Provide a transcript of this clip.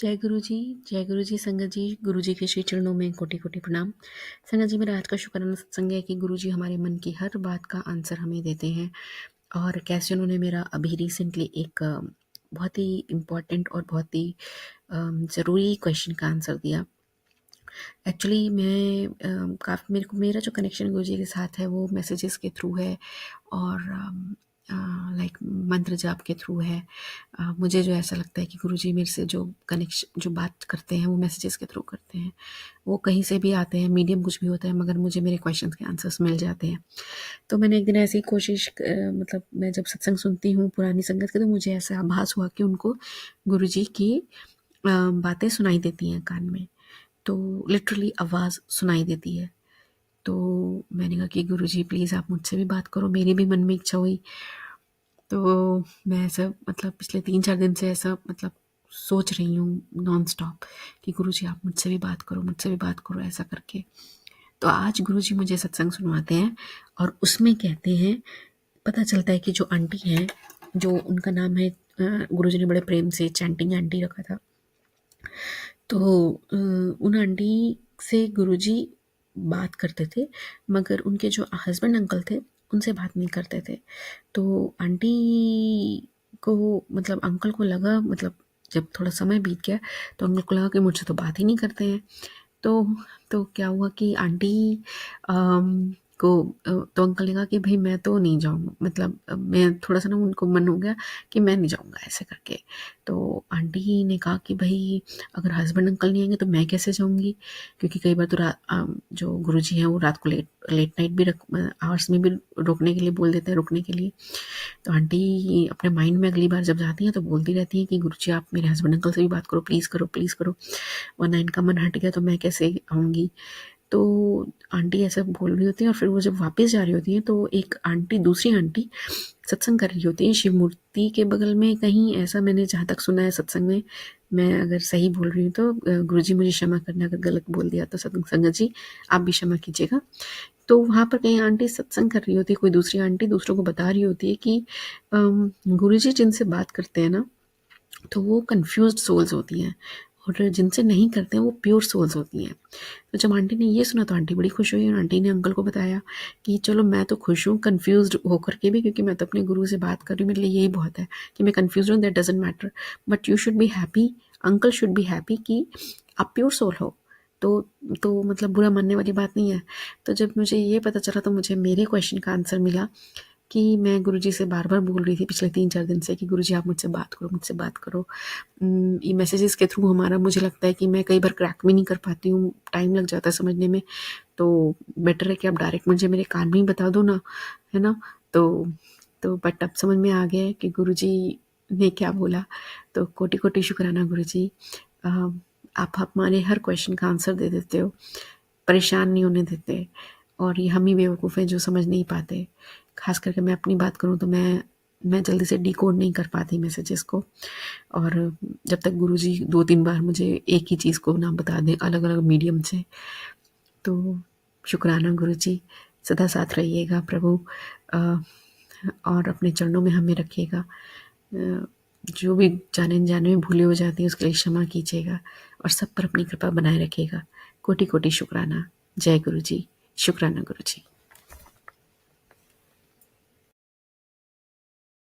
जय गुरु जी संगत जी। गुरु जी के श्री चरणों में कोटि कोटि प्रणाम। संगत जी, मेरा आज का शुक्राना सत्संग है कि गुरु जी हमारे मन की हर बात का आंसर हमें देते हैं। और कैसे उन्होंने मेरा अभी रिसेंटली एक बहुत ही इम्पोर्टेंट और बहुत ही ज़रूरी क्वेश्चन का आंसर दिया। एक्चुअली मैं काफ़ी मेरा जो कनेक्शन गुरु जी के साथ है वो मैसेजेस के थ्रू है और लाइक मंत्र जाप के थ्रू है। मुझे जो ऐसा लगता है कि गुरु जी मेरे से जो बात करते हैं वो मैसेजेस के थ्रू करते हैं। वो कहीं से भी आते हैं, मीडियम कुछ भी होता है, मगर मुझे मेरे क्वेश्चंस के आंसर्स मिल जाते हैं। तो मैंने एक दिन ऐसी ही कोशिश मतलब मैं जब सत्संग सुनती हूँ पुरानी संगत के, तो मुझे ऐसा आभास हुआ कि उनको गुरु जी की बातें सुनाई देती हैं कान में। तो लिटरली आवाज़ सुनाई देती है। तो मैंने कहा कि गुरुजी प्लीज़ आप मुझसे भी बात करो। मेरी भी मन में इच्छा हुई। तो मैं ऐसा मतलब पिछले 3-4 दिन से ऐसा मतलब सोच रही हूँ नॉन स्टॉप कि गुरुजी आप मुझसे भी बात करो, मुझसे भी बात करो, ऐसा करके। तो आज गुरुजी मुझे सत्संग सुनवाते हैं और उसमें कहते हैं, पता चलता है कि जो आंटी हैं, जो उनका नाम है गुरुजी ने बड़े प्रेम से चैंटिंग आंटी रखा था। तो उन आंटी से गुरुजी बात करते थे, मगर उनके जो हस्बैंड अंकल थे उनसे बात नहीं करते थे। तो आंटी को मतलब अंकल को लगा, मतलब जब थोड़ा समय बीत गया तो अंकल को लगा कि मुझसे तो बात ही नहीं करते हैं। तो क्या हुआ कि आंटी को तो अंकल ने कहा कि भाई मैं तो नहीं जाऊँगा, मतलब मैं थोड़ा-सा ना उनको मन हो गया कि मैं नहीं जाऊँगा ऐसे करके। तो आंटी ने कहा कि भाई अगर हस्बैंड अंकल नहीं आएँगे तो मैं कैसे जाऊँगी? क्योंकि कई बार तो जो गुरुजी हैं वो रात को लेट लेट नाइट भी आवर्स में भी रोकने के लिए बोल देते हैं, रुकने के लिए। तो आंटी अपने माइंड में अगली बार जब जाती हैं तो बोलती रहती हैं कि गुरुजी आप मेरे हस्बैंड अंकल से भी बात करो, प्लीज़ करो, प्लीज़ करो, वरना इनका मन हट गया तो मैं कैसे आऊँगी। तो आंटी ऐसा बोल रही होती हैं और फिर वो जब वापस जा रही होती हैं तो एक आंटी, दूसरी आंटी सत्संग कर रही होती है शिव मूर्ति के बगल में कहीं, ऐसा मैंने जहाँ तक सुना है सत्संग में। मैं अगर सही बोल रही हूँ तो गुरुजी मुझे क्षमा करना अगर गलत बोल दिया तो। संगत जी आप भी क्षमा कीजिएगा। तो वहाँ पर कहीं आंटी सत्संग कर रही होती है, कोई दूसरी आंटी दूसरों को बता रही होती है कि गुरुजी जिनसे बात करते हैं ना तो वो कन्फ्यूज्ड सोल्स होती हैं और जिनसे नहीं करते हैं वो प्योर सोल्स होती हैं। तो जब आंटी ने ये सुना तो आंटी बड़ी खुश हुई और आंटी ने अंकल को बताया कि चलो मैं तो खुश हूँ कन्फ्यूज्ड होकर के भी, क्योंकि मैं तो अपने गुरु से बात कर रही हूँ, मेरे लिए यही बहुत है कि मैं कन्फ्यूज हूँ, that doesn't matter, but you should be happy, uncle should be happy कि आप प्योर सोल हो। तो मतलब बुरा मानने वाली बात नहीं है। तो जब मुझे ये पता चला तो मुझे मेरे क्वेश्चन का आंसर मिला कि मैं गुरुजी से बार-बार बोल रही थी पिछले 3-4 दिन से कि गुरुजी आप मुझसे बात करो, मुझसे बात करो। ये मैसेजेस के थ्रू हमारा, मुझे लगता है कि मैं कई बार क्रैक भी नहीं कर पाती हूँ, टाइम लग जाता है समझने में। तो बेटर है कि आप डायरेक्ट मुझे मेरे कान में ही बता दो ना, है ना? तो बट अब समझ में आ गया है कि गुरुजी ने क्या बोला। तो कोटि-कोटि शुक्राना गुरुजी। अ, आप हमारे हर क्वेश्चन का आंसर दे देते हो, परेशान नहीं होने देते, और ये हम ही बेवकूफ़ हैं जो समझ नहीं पाते। ख़ास करके मैं अपनी बात करूँ तो मैं जल्दी से डिकोड नहीं कर पाती मैसेजेस को। और जब तक गुरुजी 2-3 बार मुझे एक ही चीज़ को ना बता दें अलग-अलग मीडियम से। तो शुक्राना गुरुजी, सदा साथ रहिएगा प्रभु, अ, और अपने चरणों में हमें रखिएगा। जो भी जाने-अनजाने में भूलें हो जाती हैं उसके लिए क्षमा कीजिएगा और सब पर अपनी कृपा बनाए रखिएगा। कोटि-कोटि शुक्राना। जय गुरुजी, शुक्राना गुरुजी।